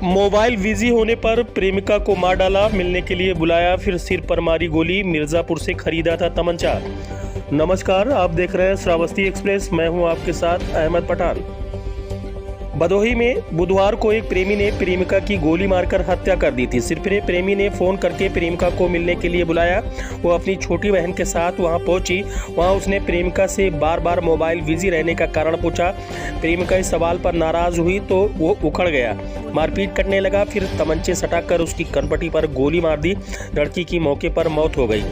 Mobile busy होने पर प्रेमिका को मार डाला, मिलने के लिए बुलाया, फिर सिर पर मारी गोली। मिर्जापुर से खरीदा था तमंचा। नमस्कार, आप देख रहे हैं श्रावस्ती एक्सप्रेस। मैं हूं आपके साथ अहमद पठान। भदोही में बुधवार को एक प्रेमी ने प्रेमिका की गोली मारकर हत्या कर दी थी। सिर्फ प्रेमी ने फोन करके प्रेमिका को मिलने के लिए बुलाया। वो अपनी छोटी बहन के साथ वहां पहुंची। वहां उसने प्रेमिका से बार बार मोबाइल बिजी रहने का कारण पूछा। प्रेमिका इस सवाल पर नाराज हुई तो वो उखड़ गया, मारपीट करने लगा, फिर तमंचे सटाकर उसकी कनपटी पर गोली मार दी। लड़की की मौके पर मौत हो गई।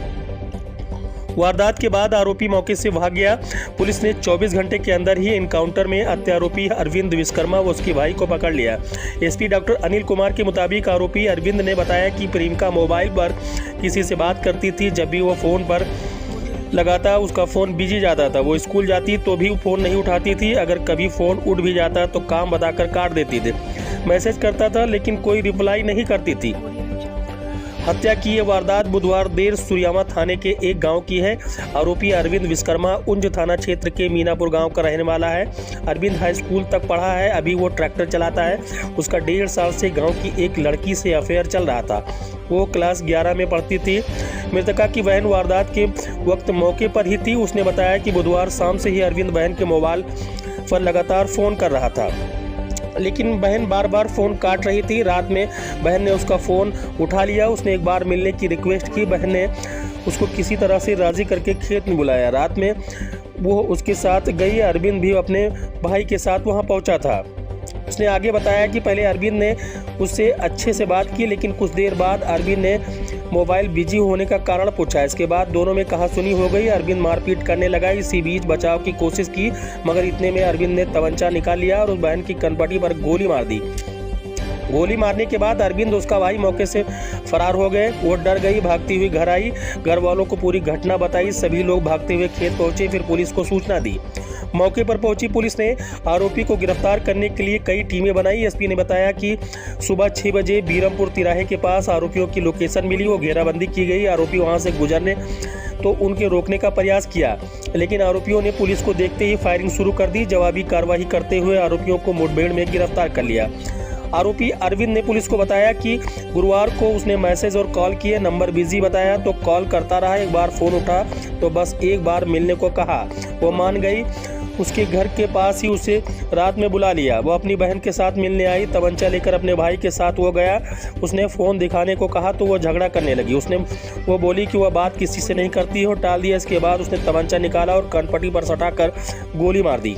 वारदात के बाद आरोपी मौके से भाग गया। पुलिस ने 24 घंटे के अंदर ही एनकाउंटर में हत्यारोपी अरविंद विश्वकर्मा व उसके भाई को पकड़ लिया। एसपी डॉक्टर अनिल कुमार के मुताबिक आरोपी अरविंद ने बताया कि प्रेमिका मोबाइल पर किसी से बात करती थी। जब भी वो फोन पर लगाता उसका फ़ोन बिजी जाता था। वो स्कूल जाती तो भी फ़ोन नहीं उठाती थी। अगर कभी फ़ोन उठ भी जाता तो काम बताकर काट देती थी। मैसेज करता था लेकिन कोई रिप्लाई नहीं करती थी। हत्या की यह वारदात बुधवार देर सूर्यामा थाने के एक गांव की है। आरोपी अरविंद विश्वकर्मा उंज थाना क्षेत्र के मीनापुर गांव का रहने वाला है। अरविंद हाई स्कूल तक पढ़ा है। अभी वो ट्रैक्टर चलाता है। उसका 1.5 साल से गांव की एक लड़की से अफेयर चल रहा था। वो क्लास 11 में पढ़ती थी। मृतका की बहन वारदात के वक्त मौके पर ही थी। उसने बताया कि बुधवार शाम से ही अरविंद बहन के मोबाइल पर लगातार फ़ोन कर रहा था, लेकिन बहन बार बार फ़ोन काट रही थी। रात में बहन ने उसका फ़ोन उठा लिया। उसने एक बार मिलने की रिक्वेस्ट की। बहन ने उसको किसी तरह से राज़ी करके खेत में बुलाया। रात में वो उसके साथ गई। अरविंद भी अपने भाई के साथ वहां पहुंचा था। उसने आगे बताया कि पहले अरविंद ने उससे अच्छे से बात की, लेकिन कुछ देर बाद अरविंद ने मोबाइल बिजी होने का कारण पूछा। इसके बाद दोनों में कहासुनी हो गई। अरविंद मारपीट करने लगा। इसी बीच बचाव की कोशिश की, मगर इतने में अरविंद ने तमंचा निकाल लिया और उस बहन की कनपटी पर गोली मार दी। गोली मारने के बाद अरविंद उसका भाई मौके से फरार हो गए। वो डर गई, भागती हुई घर आई। घर वालों को पूरी घटना बताई। सभी लोग भागते हुए खेत पहुंचे, फिर पुलिस को सूचना दी। मौके पर पहुंची पुलिस ने आरोपी को गिरफ्तार करने के लिए कई टीमें बनाई। एसपी ने बताया कि सुबह 6 बजे बीरमपुर तिराहे के पास आरोपियों की लोकेशन मिली। वो घेराबंदी की गई। आरोपी वहां से गुजरने तो उनके रोकने का प्रयास किया, लेकिन आरोपियों ने पुलिस को देखते ही फायरिंग शुरू कर दी। जवाबी कार्रवाई करते हुए आरोपियों को मुठभेड़ में गिरफ्तार कर लिया। आरोपी अरविंद ने पुलिस को बताया कि गुरुवार को उसने मैसेज और कॉल किए। नंबर बिजी बताया तो कॉल करता रहा। एक बार फ़ोन उठा तो बस एक बार मिलने को कहा। वो मान गई। उसके घर के पास ही उसे रात में बुला लिया। वो अपनी बहन के साथ मिलने आई। तमंचा लेकर अपने भाई के साथ वो गया। उसने फ़ोन दिखाने को कहा तो वो झगड़ा करने लगी। वो बोली कि वह बात किसी से नहीं करती हो, टाल दिया। इसके बाद उसने तमंचा निकाला और कनपटी पर सटाकर गोली मार दी।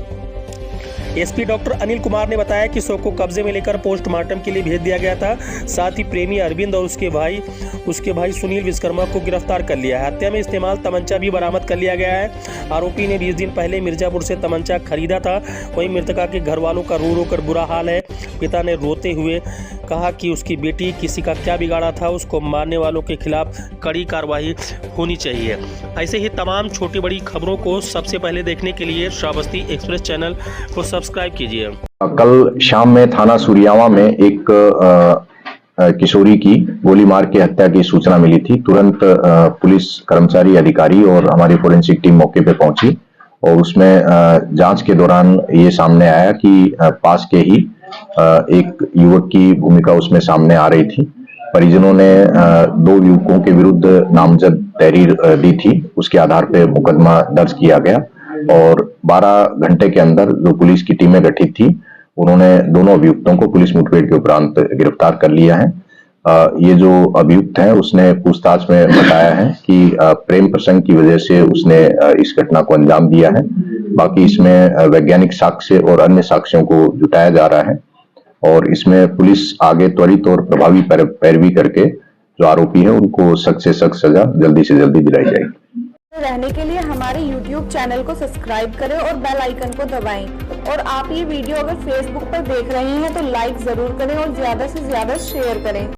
एसपी डॉक्टर अनिल कुमार ने बताया कि शव को कब्जे में लेकर पोस्टमार्टम के लिए भेज दिया गया था। साथ ही प्रेमी अरविंद और उसके भाई सुनील विश्वकर्मा को गिरफ्तार कर लिया है। हत्या में इस्तेमाल तमंचा भी बरामद कर लिया गया है। आरोपी ने 20 दिन पहले मिर्जापुर से तमंचा खरीदा था। वहीं मृतका के घर वालों का रो रो कर बुरा हाल है। पिता ने रोते हुए कहा कि उसकी बेटी किसी का क्या बिगाड़ा था, उसको मारने वालों के खिलाफ कड़ी कार्रवाई होनी चाहिए। ऐसे ही तमाम छोटी बड़ी खबरों को सबसे पहले देखने के लिए श्रावस्ती एक्सप्रेस चैनल को सब्सक्राइब कीजिए। कल शाम में थाना सूर्यामा में एक किशोरी की गोली मार के हत्या की सूचना मिली थी। तुरंत पुलिस कर्मचारी, अधिकारी और हमारी फोरेंसिक टीम मौके पे पहुंची और उसमें जांच के दौरान ये सामने आया कि पास के ही एक युवक की भूमिका उसमें सामने आ रही थी। परिजनों ने 2 युवकों के विरुद्ध नामजद तहरीर दी थी। उसके आधार पर मुकदमा दर्ज किया गया और 12 घंटे के अंदर जो पुलिस की टीमें गठित थी उन्होंने दोनों अभियुक्तों को पुलिस मुठभेड़ के उपरांत गिरफ्तार कर लिया है। ये जो अभियुक्त है उसने पूछताछ में बताया है कि प्रेम प्रसंग की वजह से उसने इस घटना को अंजाम दिया है। बाकी इसमें वैज्ञानिक साक्ष्य और अन्य साक्ष्यों को जुटाया जा रहा है और इसमें पुलिस आगे त्वरित और प्रभावी पैरवी करके जो आरोपी है उनको सख्त से सख्त सजा जल्दी से जल्दी दिलाई जाएगी। रहने के लिए हमारे YouTube चैनल को सब्सक्राइब करें और बेल आइकन को दबाएं। और आप ये वीडियो अगर Facebook पर देख रहे हैं तो लाइक जरूर करें और ज्यादा से ज्यादा शेयर करें।